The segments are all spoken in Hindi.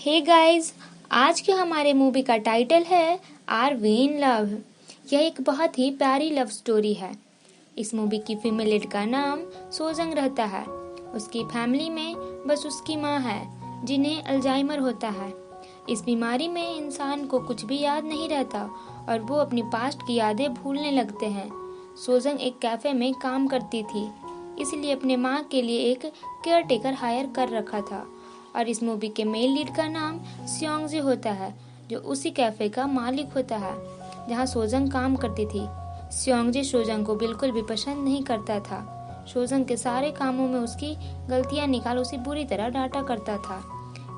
हे गाइस, आज के हमारे मूवी का टाइटल है आर वी इन लव। यह एक बहुत ही प्यारी लव स्टोरी है। इस मूवी की फीमेल लीड का नाम सोजंग रहता है। उसकी फैमिली में बस उसकी माँ है जिन्हें अल्जाइमर होता है। इस बीमारी में इंसान को कुछ भी याद नहीं रहता और वो अपनी पास्ट की यादें भूलने लगते हैं। सोजंग एक कैफे में काम करती थी, इसलिए अपने माँ के लिए एक केयर टेकर हायर कर रखा था। और इस मूवी के मेल लीड का नाम सियोंगजे होता है, जो उसी कैफे का मालिक होता है जहाँ सोजंग काम करती थी। सियोंगजे सोजंग को बिल्कुल भी पसंद नहीं करता था। सोजंग के सारे कामों में उसकी गलतियाँ निकाल उसे बुरी तरह डांटा करता था।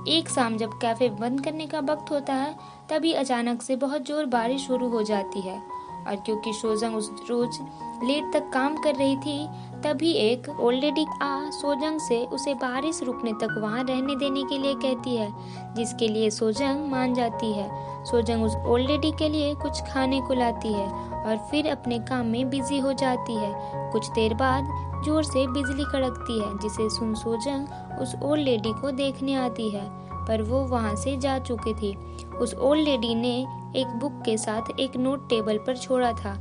एक शाम जब कैफे बंद करने का वक्त होता है, तभी अचानक से बहुत जोर बारिश शुरू हो जाती है। और क्योंकि सोजंग उस रोज लेट तक काम कर रही थी, तभी एक ओल्ड लेडी सोजंग से उसे बारिश रुकने तक वहां रहने देने के लिए कहती है, जिसके लिए सोजंग मान जाती है। सोजंग उस ओल्ड लेडी के लिए कुछ खाने को लाती है और फिर अपने काम में बिजी हो जाती है। कुछ देर बाद जोर से बिजली कड़कती है, जिसे सुन सोजंग उस ओल्ड लेडी को देखने आती है, पर वो वहां से जा चुकी थी। उस ओल्ड लेडी ने एक बुक के साथ एक नोट टेबल पर छोड़ा था,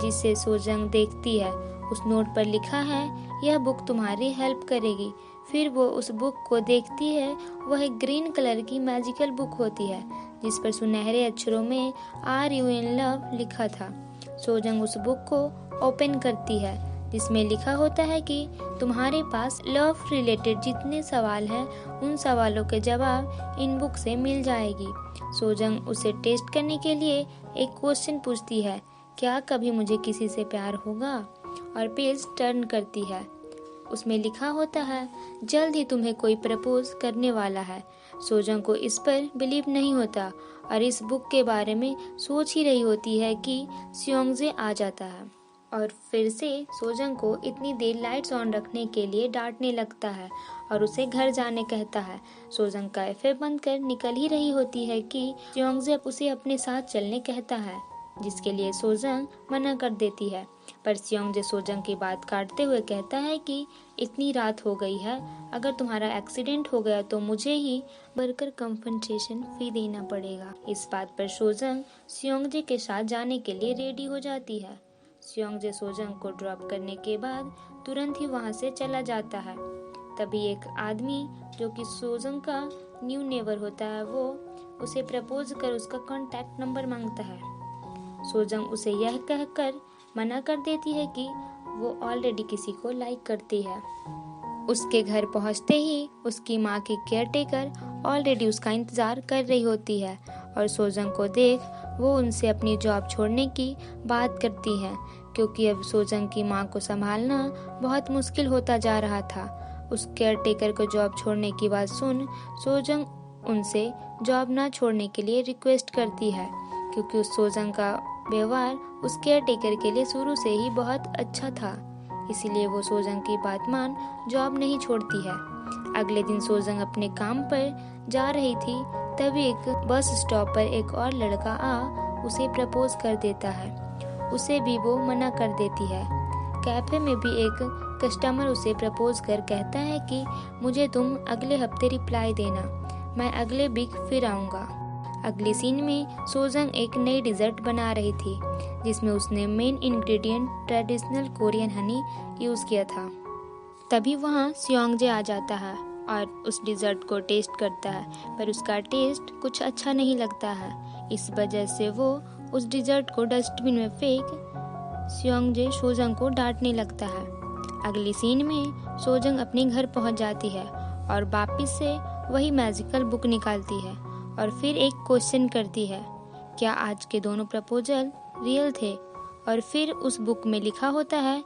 जिसे सोजंग देखती है। उस नोट पर लिखा है, यह बुक तुम्हारी हेल्प करेगी। फिर वो उस बुक को देखती है। वह एक ग्रीन कलर की मैजिकल बुक होती है, जिस पर सुनहरे अक्षरों में आर यू इन लव लिखा था। सोजंग उस बुक को ओपन करती है, जिसमें लिखा होता है कि तुम्हारे पास लव रिलेटेड जितने सवाल हैं, उन सवालों के जवाब इन बुक से मिल जाएगी। सोजंग उसे टेस्ट करने के लिए एक क्वेश्चन पूछती है, क्या कभी मुझे किसी से प्यार होगा? और पेज टर्न करती है। उसमें लिखा होता है, जल्द ही तुम्हें कोई प्रपोज करने वाला है। सोजंग को इस पर बिलीव नहीं होता और इस बुक के बारे में सोच ही रही होती है कि सियोंगजे आ जाता है और फिर से सोजंग को इतनी देर लाइट्स ऑन रखने के लिए डांटने लगता है और उसे घर जाने कहता है। सोजंग कैफे बंद कर निकल ही रही होती है कि सियोंगजे उसे अपने साथ चलने कहता है, जिसके लिए सोजंग मना कर देती है। पर सियोंगजे सोजंग की बात काटते हुए कहता है कि इतनी रात हो गई है, अगर तुम्हारा एक्सीडेंट हो गया तो मुझे ही बढ़कर कंपनसेशन फी देना पड़ेगा। इस बात पर सोजंग सियोंगजे के साथ जाने के लिए रेडी हो जाती है। सियोंगजे सोजंग को ड्रॉप करने के बाद तुरंत ही वहां से चला जाता है। तभी एक आदमी, जो कि सोजंग का न्यू नेबर होता है, वो उसे प्रपोज कर उसका कॉन्टैक्ट नंबर मांगता है। सोजंग उसे यह कहकर मना कर देती है कि वो ऑलरेडी किसी को लाइक करती है। उसके घर पहुंचते ही उसकी माँ की केयरटेकर ऑलरेडी उसका इंतजार कर रही होती है और सोजंग को देख वो उनसे अपनी जॉब छोड़ने की बात करती है, क्योंकि अब सोजंग की माँ को संभालना बहुत मुश्किल होता जा रहा था। उस केयरटेकर को जॉब छोड़ने की बात सुन सोजंग उनसे जॉब ना छोड़ने के लिए रिक्वेस्ट करती है, क्योंकि उस सोजंग का व्यवहार उस केयरटेकर के लिए शुरू से ही बहुत अच्छा था। इसीलिए वो सोजंग की बात मान जॉब नहीं छोड़ती है। अगले दिन सोजंग अपने काम पर जा रही थी, तभी एक बस स्टॉप पर एक और लड़का उसे प्रपोज कर देता है। उसे भी वो मना कर देती है। कैफे में भी एक कस्टमर उसे प्रपोज कर कहता है कि मुझे तुम अगले हफ्ते रिप्लाई देना, मैं अगले वीक फिर आऊँगा। अगले सीन में सोजंग एक नई डिजर्ट बना रही थी, जिसमें उसने main ingredient traditional Korean Honey use किया था। तभी वहाँ सियोंगजे आ जाता है और उस डिजर्ट को टेस्ट करता है, पर उसका टेस्ट कुछ अच्छा नहीं लगता है। इस वजह से वो उस डिजर्ट को डस्टबिन में फेंक सियोंगजे सोजंग को डांटने लगता है। अगले सीन में सोजंग अपने घर पहुँच जाती है और वापिस से वही मैजिकल बुक निकालती है और फिर एक क्वेश्चन करती है, क्या आज के दोनों प्रपोजल रियल थे? और फिर उस बुक में लिखा होता है,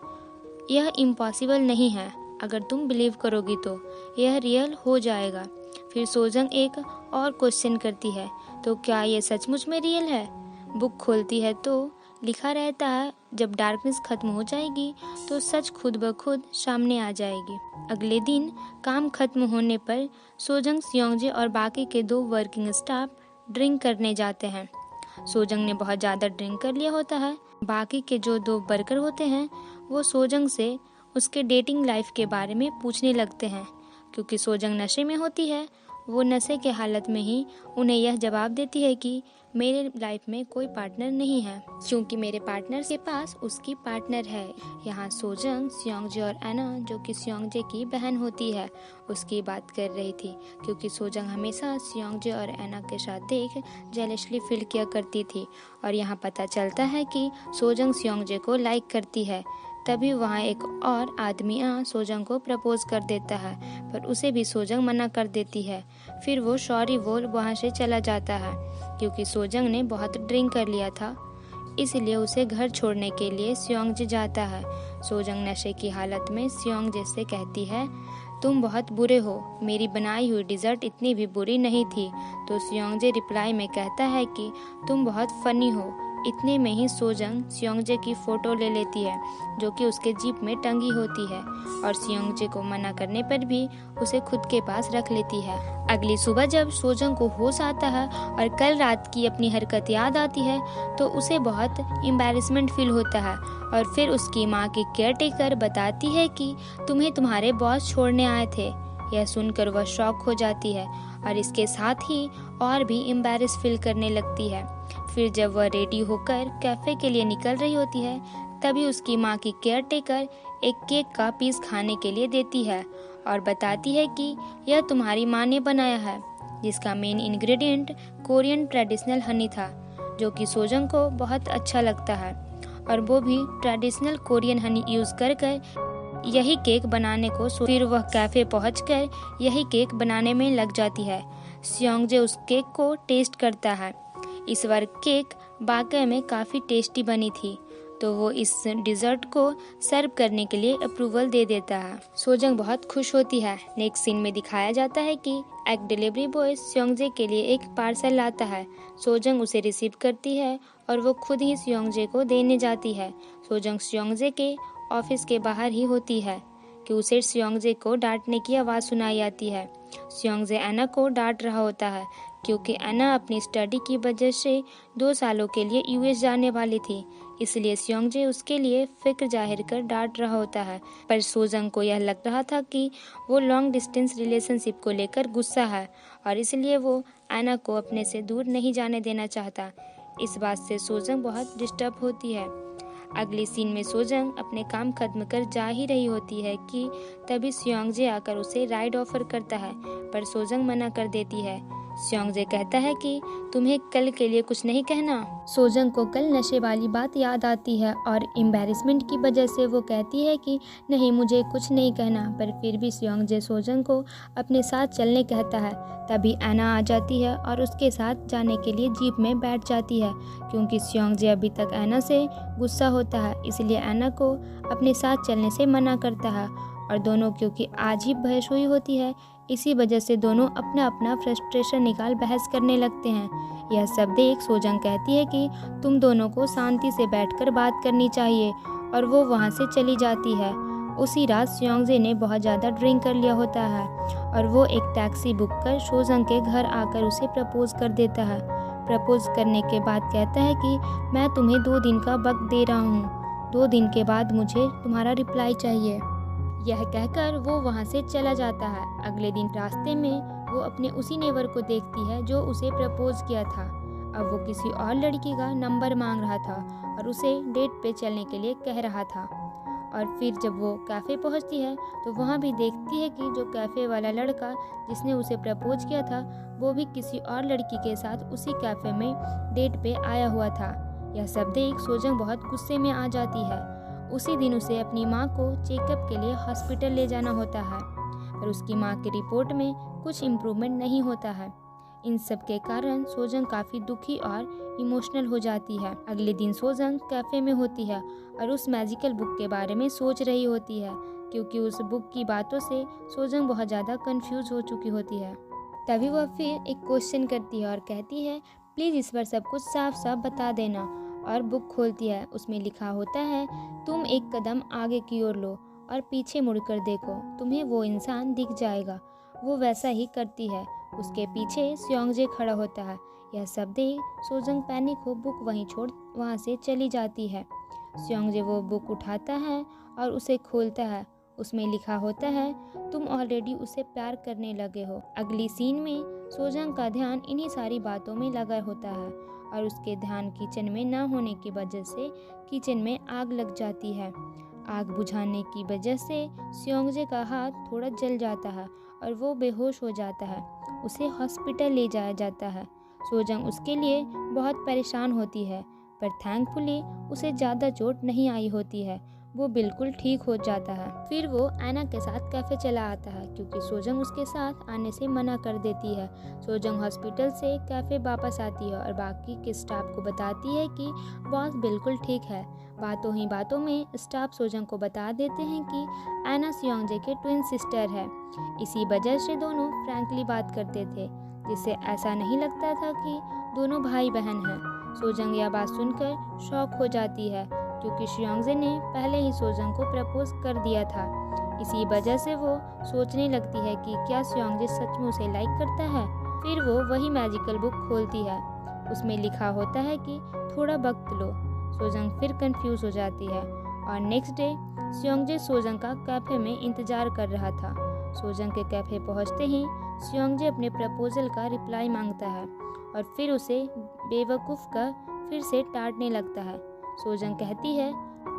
यह इम्पॉसिबल नहीं है, अगर तुम बिलीव करोगी तो यह रियल हो जाएगा। फिर सोजंग एक और क्वेश्चन करती है, तो क्या यह सचमुच में रियल है? बुक खोलती है तो लिखा रहता है, जब डार्कनेस खत्म हो जाएगी तो सच खुद ब खुद सामने आ जाएगी। अगले दिन काम खत्म होने पर सोजंग, सियोंगजे और बाकी के 2 वर्किंग स्टाफ ड्रिंक करने जाते हैं। सोजंग ने बहुत ज़्यादा ड्रिंक कर लिया होता है। बाकी के जो 2 वर्कर होते हैं, वो सोजंग से उसके डेटिंग लाइफ के बारे में पूछने लगते हैं। क्योंकि सोजंग नशे में होती है, वो नशे के हालत में ही उन्हें यह जवाब देती है कि मेरे लाइफ में कोई पार्टनर नहीं है, क्योंकि मेरे पार्टनर के पास उसकी पार्टनर है। यहाँ सोजंग स्योंगजे और एना, जो कि स्योंगजे की बहन होती है, उसकी बात कर रही थी, क्योंकि सोजंग हमेशा स्योंगजे और एना के साथ देख जेलसली फील किया करती थी। और यहाँ पता चलता है कि सोजंग स्योंगजे को लाइक करती है। तभी वहाँ एक और आदमी सोजंग को प्रपोज कर देता है, पर उसे भी सोजंग मना कर देती है। फिर वो सॉरी बोल वहाँ से चला जाता है, क्योंकि सोजंग ने बहुत ड्रिंक कर लिया था, इसलिए उसे घर छोड़ने के लिए स्योंगजे जाता है। सोजंग नशे की हालत में स्योंगजे से कहती है, तुम बहुत बुरे हो, मेरी बनाई हुई डिज़र्ट इतनी भी बुरी नहीं थी। तो स्योंगजे रिप्लाई में कहता है कि तुम बहुत फनी हो। इतने में ही सोजंग स्योंगजे की फ़ोटो ले लेती है, जो कि उसके जीप में टंगी होती है, और स्योंगजे को मना करने पर भी उसे खुद के पास रख लेती है। अगली सुबह जब सोजंग को होश आता है और कल रात की अपनी हरकत याद आती है, तो उसे बहुत एम्बैरेसमेंट फील होता है। और फिर उसकी माँ की केयरटेकर बताती है कि तुम्हें तुम्हारे बॉस छोड़ने आए थे। यह सुनकर वह शॉक हो जाती है और इसके साथ ही और भी एम्बैरेस फील करने लगती है। फिर जब वह रेडी होकर कैफ़े के लिए निकल रही होती है, तभी उसकी माँ की केयरटेकर एक केक का पीस खाने के लिए देती है और बताती है कि यह तुम्हारी माँ ने बनाया है, जिसका main ingredient Korean traditional Honey था, जो कि सोजंग को बहुत अच्छा लगता है, और वो भी ट्रेडिशनल कोरियन हनी यूज़ कर यही केक बनाने को फिर वह कैफ़े पहुंचकर यही केक बनाने में लग जाती है। स्योंगजे उस केक को टेस्ट करता है। इस बार केक वाकई में काफ़ी टेस्टी बनी थी, तो वो इस डिज़र्ट को सर्व करने के लिए अप्रूवल दे देता है। सोजंग बहुत खुश होती है। नेक्स्ट सीन में दिखाया जाता है कि एक डिलीवरी बॉय स्योंगजे के लिए एक पार्सल लाता है। सोजंग उसे रिसीव करती है और वो खुद ही स्योंगजे को देने जाती है। सोजंग स्योंगजे के ऑफिस के बाहर ही होती है कि उसे स्योंगजे को डांटने की आवाज़ सुनाई आती है। स्योंगजे एना को डांट रहा होता है, क्योंकि एना अपनी स्टडी की वजह से 2 सालों के लिए यूएस जाने वाली थी, इसलिए स्योंगजे उसके लिए फिक्र जाहिर कर डांट रहा होता है। पर सोजंग को यह लग रहा था कि वो लॉन्ग डिस्टेंस रिलेशनशिप को लेकर गुस्सा है, और इसलिए वो एना को अपने से दूर नहीं जाने देना चाहता। इस बात से सोजंग बहुत डिस्टर्ब होती है। अगली सीन में सोजंग अपने काम खत्म कर जा ही रही होती है कि तभी स्योंगजे आकर उसे राइड ऑफर करता है, पर सोजंग मना कर देती है। स्योंगजे कहता है कि तुम्हें कल के लिए कुछ नहीं कहना। सोजंग को कल नशे वाली बात याद आती है और एम्बैरेसमेंट की वजह से वो कहती है कि नहीं, मुझे कुछ नहीं कहना, पर फिर भी स्योंगजे सोजंग को अपने साथ चलने कहता है। तभी एना आ जाती है और उसके साथ जाने के लिए जीप में बैठ जाती है, क्योंकि स्योंगजे अभी तक एना से गुस्सा होता है, इसलिए एना को अपने साथ चलने से मना करता है। और दोनों, क्योंकि आज ही बहस हुई होती है, इसी वजह से दोनों अपना अपना फ्रस्ट्रेशन निकाल बहस करने लगते हैं। यह सब देख सोजंग कहती है कि तुम दोनों को शांति से बैठकर बात करनी चाहिए, और वो वहाँ से चली जाती है। उसी रात स्योंगजे ने बहुत ज़्यादा ड्रिंक कर लिया होता है और वो एक टैक्सी बुक कर सोजंग के घर आकर उसे प्रपोज कर देता है। प्रपोज करने के बाद कहता है कि मैं तुम्हें 2 दिन का वक्त दे रहा हूँ, 2 दिन के बाद मुझे तुम्हारा रिप्लाई चाहिए। यह कहकर वो वहाँ से चला जाता है। अगले दिन रास्ते में वो अपने उसी नेबर को देखती है जो उसे प्रपोज किया था। अब वो किसी और लड़की का नंबर मांग रहा था और उसे डेट पे चलने के लिए कह रहा था। और फिर जब वो कैफ़े पहुंचती है तो वहाँ भी देखती है कि जो कैफ़े वाला लड़का जिसने उसे प्रपोज किया था, वो भी किसी और लड़की के साथ उसी कैफ़े में डेट पे आया हुआ था। यह सब देख सोजंग बहुत गुस्से में आ जाती है। उसी दिन उसे अपनी माँ को चेकअप के लिए हॉस्पिटल ले जाना होता है, पर उसकी माँ की रिपोर्ट में कुछ इम्प्रूवमेंट नहीं होता है। इन सब के कारण सोजंग काफ़ी दुखी और इमोशनल हो जाती है। अगले दिन सोजंग कैफ़े में होती है और उस मैजिकल बुक के बारे में सोच रही होती है, क्योंकि उस बुक की बातों से सोजंग बहुत ज़्यादा कंफ्यूज हो चुकी होती है। तभी वह फिर एक क्वेश्चन करती है और कहती है, प्लीज़ इस बार सब कुछ साफ साफ बता देना। और बुक खोलती है। उसमें लिखा होता है, तुम एक कदम आगे की ओर लो और पीछे मुड़कर देखो, तुम्हें वो इंसान दिख जाएगा। वो वैसा ही करती है। उसके पीछे स्योंगजे खड़ा होता है। यह सब देख सोजंग पैनिक हो बुक वहीं छोड़ वहाँ से चली जाती है। स्योंगजे वो बुक उठाता है और उसे खोलता है। उसमें लिखा होता है, तुम ऑलरेडी उसे प्यार करने लगे हो। अगली सीन में सोजंग का ध्यान इन्हीं सारी बातों में लगा होता है और उसके ध्यान किचन में न होने की वजह से किचन में आग लग जाती है। आग बुझाने की वजह से स्योंगजे का हाथ थोड़ा जल जाता है और वो बेहोश हो जाता है। उसे हॉस्पिटल ले जाया जाता है। सोजंग उसके लिए बहुत परेशान होती है, पर थैंकफुली उसे ज़्यादा चोट नहीं आई होती है। वो बिल्कुल ठीक हो जाता है। फिर वो ऐना के साथ कैफ़े चला आता है क्योंकि सोजंग उसके साथ आने से मना कर देती है। सोजंग हॉस्पिटल से कैफ़े वापस आती है और बाकी के स्टाफ को बताती है कि बॉस बिल्कुल ठीक है। बातों ही बातों में स्टाफ सोजंग को बता देते हैं कि ऐना स्योंगजे के ट्विन सिस्टर है। इसी वजह से दोनों फ्रैंकली बात करते थे, जिससे ऐसा नहीं लगता था कि दोनों भाई बहन हैं। सोजंग यह बात सुनकर शॉक हो जाती है क्योंकि स्योंगजे ने पहले ही सोजंग को प्रपोज कर दिया था। इसी वजह से वो सोचने लगती है कि क्या स्योंगजे सच में उसे लाइक करता है। फिर वो वही मैजिकल बुक खोलती है। उसमें लिखा होता है कि थोड़ा वक्त लो। सोजंग फिर कंफ्यूज हो जाती है और नेक्स्ट डे स्योंगजे सोजंग का कैफे में इंतजार कर रहा था। सोजंग के कैफे पहुंचते ही स्योंगजे अपने प्रपोजल का रिप्लाई मांगता है और फिर उसे बेवकूफ़ का फिर से डांटने लगता है। सोजंग कहती है,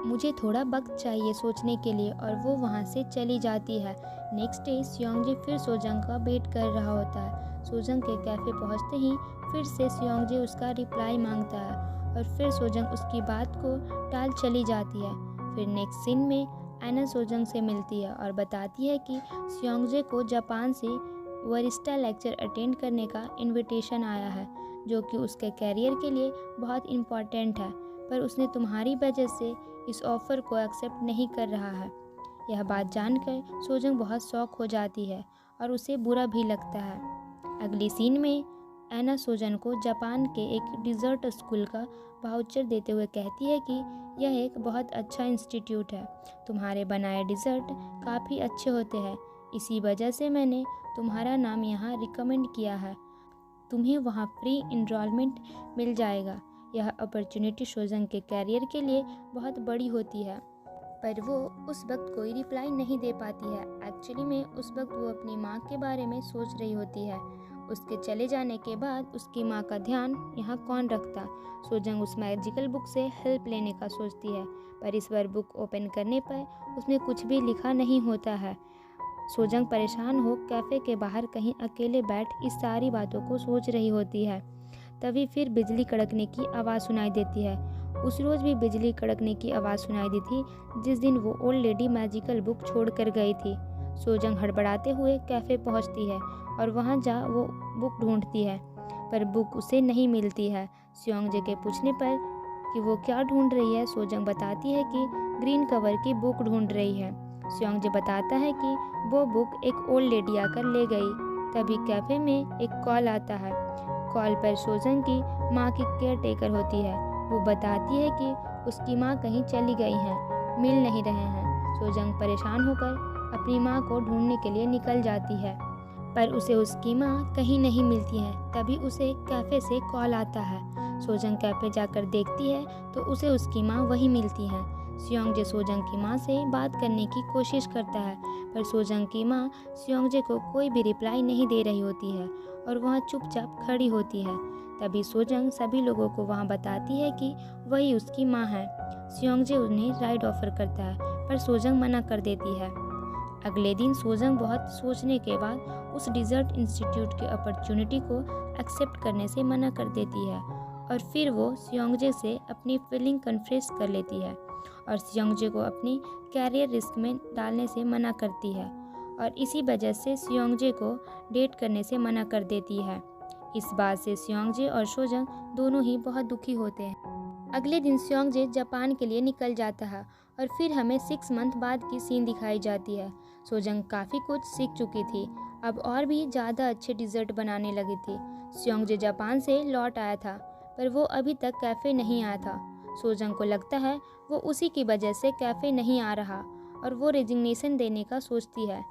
मुझे थोड़ा वक्त चाहिए सोचने के लिए, और वो वहाँ से चली जाती है। नेक्स्ट डे स्योंगजे फिर सोजंग का वेट कर रहा होता है। सोजंग के कैफ़े पहुँचते ही फिर से स्योंगजे उसका रिप्लाई मांगता है और फिर सोजंग उसकी बात को टाल चली जाती है। फिर नेक्स्ट सीन में ऐना सोजंग से मिलती है और बताती है कि स्योंगजे को जापान से वरिस्टा लेक्चर अटेंड करने का इनविटेशन आया है, जो कि उसके कैरियर के लिए बहुत इम्पॉर्टेंट है, पर उसने तुम्हारी वजह से इस ऑफ़र को एक्सेप्ट नहीं कर रहा है। यह बात जानकर सोजंग बहुत शॉक हो जाती है और उसे बुरा भी लगता है। अगली सीन में ऐना सोजंग को जापान के एक डिज़र्ट स्कूल का वाउचर देते हुए कहती है कि यह एक बहुत अच्छा इंस्टीट्यूट है। तुम्हारे बनाए डिज़र्ट काफ़ी अच्छे होते हैं, इसी वजह से मैंने तुम्हारा नाम यहाँ रिकमेंड किया है। तुम्हें वहाँ फ्री इनरोलमेंट मिल जाएगा। यह अपॉर्चुनिटी सोजंग के कैरियर के लिए बहुत बड़ी होती है, पर वो उस वक्त कोई रिप्लाई नहीं दे पाती है। एक्चुअली में उस वक्त वो अपनी माँ के बारे में सोच रही होती है। उसके चले जाने के बाद उसकी माँ का ध्यान यहाँ कौन रखता। सोजंग उस मैजिकल बुक से हेल्प लेने का सोचती है, पर इस बार बुक ओपन करने पर उसमें कुछ भी लिखा नहीं होता है। सोजंग परेशान हो कैफ़े के बाहर कहीं अकेले बैठ इस सारी बातों को सोच रही होती है। तभी फिर बिजली कड़कने की आवाज़ सुनाई देती है। उस रोज़ भी बिजली कड़कने की आवाज़ सुनाई दी थी जिस दिन वो ओल्ड लेडी मैजिकल बुक छोड़ कर गई थी। सोजंग हड़बड़ाते हुए कैफ़े पहुंचती है और वहां जा वो बुक ढूंढती है, पर बुक उसे नहीं मिलती है। स्योंगजे के पूछने पर कि वो क्या ढूंढ रही है, सोजंग बताती है कि ग्रीन कवर की बुक ढूंढ रही है। स्योंगजे बताता है कि वो बुक एक ओल्ड लेडी आकर ले गई। तभी कैफ़े में एक कॉल आता है। कॉल पर सोजंग की माँ की केयर टेकर होती है। वो बताती है कि उसकी माँ कहीं चली गई हैं, मिल नहीं रहे हैं। सोजंग परेशान होकर अपनी माँ को ढूंढने के लिए निकल जाती है, पर उसे उसकी माँ कहीं नहीं मिलती है। तभी उसे कैफ़े से कॉल आता है। सोजंग कैफ़े जाकर देखती है तो उसे उसकी माँ वही मिलती है। स्योंगजे सोजंग की माँ से बात करने की कोशिश करता है, पर सोजंग की माँ स्योंगजे को कोई भी रिप्लाई नहीं दे रही होती है और वहाँ चुपचाप खड़ी होती है। तभी सोजंग सभी लोगों को वहाँ बताती है कि वही उसकी माँ है। स्योंगजे उन्हें राइड ऑफर करता है, पर सोजंग मना कर देती है। अगले दिन सोजंग बहुत सोचने के बाद उस डिज़र्ट इंस्टीट्यूट की अपॉर्चुनिटी को एक्सेप्ट करने से मना कर देती है और फिर वो स्योंगजे से अपनी फीलिंग कन्फेस कर लेती है और स्योंगजे को अपनी कैरियर रिस्क में डालने से मना करती है और इसी वजह से स्योंगजे को डेट करने से मना कर देती है। इस बात से स्योंगजे और सोजंग दोनों ही बहुत दुखी होते हैं। अगले दिन स्योंगजे जापान के लिए निकल जाता है और फिर हमें 6 मंथ बाद की सीन दिखाई जाती है। सोजंग काफ़ी कुछ सीख चुकी थी, अब और भी ज़्यादा अच्छे डिज़र्ट बनाने लगी थी। स्योंगजे जापान से लौट आया था, पर वो अभी तक कैफ़े नहीं आया था। सोजंग को लगता है वो उसी की वजह से कैफ़े नहीं आ रहा और वो रेजिग्नेशन देने का सोचती है।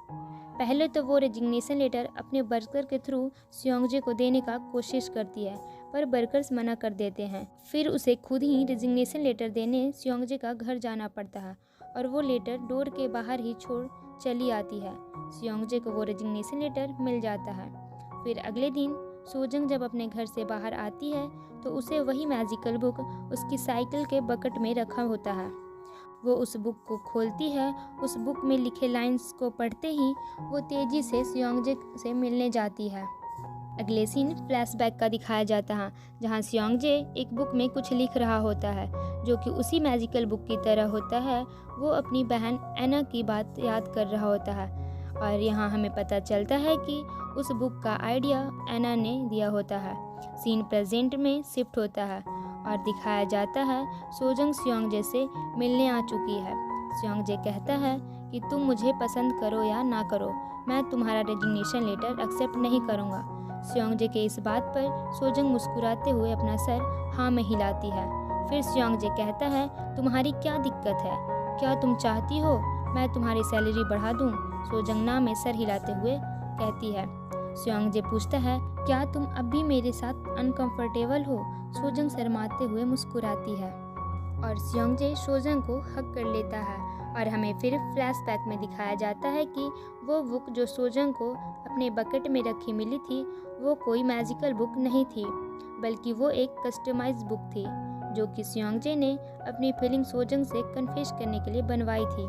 पहले तो वो रेजिग्नेशन लेटर अपने वर्कर के थ्रू स्योंगजे को देने का कोशिश करती है, पर वर्कर्स मना कर देते हैं। फिर उसे खुद ही रेजिग्नेशन लेटर देने स्योंगजे का घर जाना पड़ता है और वो लेटर डोर के बाहर ही छोड़ चली आती है। सियोंगजे को वो रेजिग्नेशन लेटर मिल जाता है। फिर अगले दिन सोजंग जब अपने घर से बाहर आती है तो उसे वही मैजिकल बुक उसकी साइकिल के बकेट में रखा होता है। वो उस बुक को खोलती है। उस बुक में लिखे लाइंस को पढ़ते ही वो तेजी से सियोंगजे से मिलने जाती है। अगले सीन फ्लैशबैक का दिखाया जाता है, जहाँ सियोंगजे एक बुक में कुछ लिख रहा होता है जो कि उसी मैजिकल बुक की तरह होता है। वो अपनी बहन एना की बात याद कर रहा होता है और यहाँ हमें पता चलता है कि उस बुक का आइडिया एना ने दिया होता है। सीन प्रेजेंट में शिफ्ट होता है और दिखाया जाता है सोजंग सियोंगजे से मिलने आ चुकी है। सियोंगजे कहता है कि तुम मुझे पसंद करो या ना करो, मैं तुम्हारा रेजिग्नेशन लेटर एक्सेप्ट नहीं करूँगा। सियोंगजे के इस बात पर सोजंग मुस्कुराते हुए अपना सर हाँ में हिलाती है। फिर सियोंगजे कहता है, तुम्हारी क्या दिक्कत है? क्या तुम चाहती हो मैं तुम्हारी सैलरी बढ़ा दूं? सोजंग ना में सर हिलाते हुए कहती है। सियोंगजे पूछता है, क्या तुम अब भी मेरे साथ अनकंफर्टेबल हो? सोजंग शर्माते हुए मुस्कुराती है और सियोंगजे सोजंग को हग कर लेता है और हमें फिर फ्लैशबैक में दिखाया जाता है कि वो बुक जो सोजंग को अपने बकेट में रखी मिली थी वो कोई मैजिकल बुक नहीं थी, बल्कि वो एक कस्टमाइज्ड बुक थी जो कि सियोंगजे ने अपनी फीलिंग सोजंग से कन्फेस करने के लिए बनवाई थी,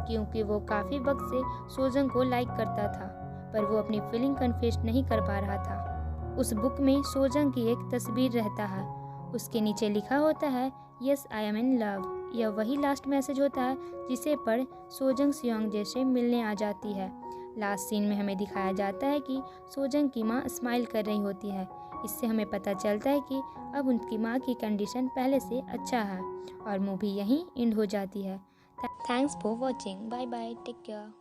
क्योंकि वो काफ़ी वक्त से सोजंग को लाइक करता था पर वो अपनी फीलिंग कन्फेस नहीं कर पा रहा था। उस बुक में सोजंग की एक तस्वीर रहता है, उसके नीचे लिखा होता है yes I am in love. यह वही लास्ट मैसेज होता है जिसे पढ़ सोजंग सियोंगजे से मिलने आ जाती है। लास्ट सीन में हमें दिखाया जाता है कि सोजंग की माँ स्माइल कर रही होती है। इससे हमें पता चलता है कि अब उनकी माँ की कंडीशन पहले से अच्छा है और मूवी यहीं एंड हो जाती है। Thanks for watching. Bye bye, take care.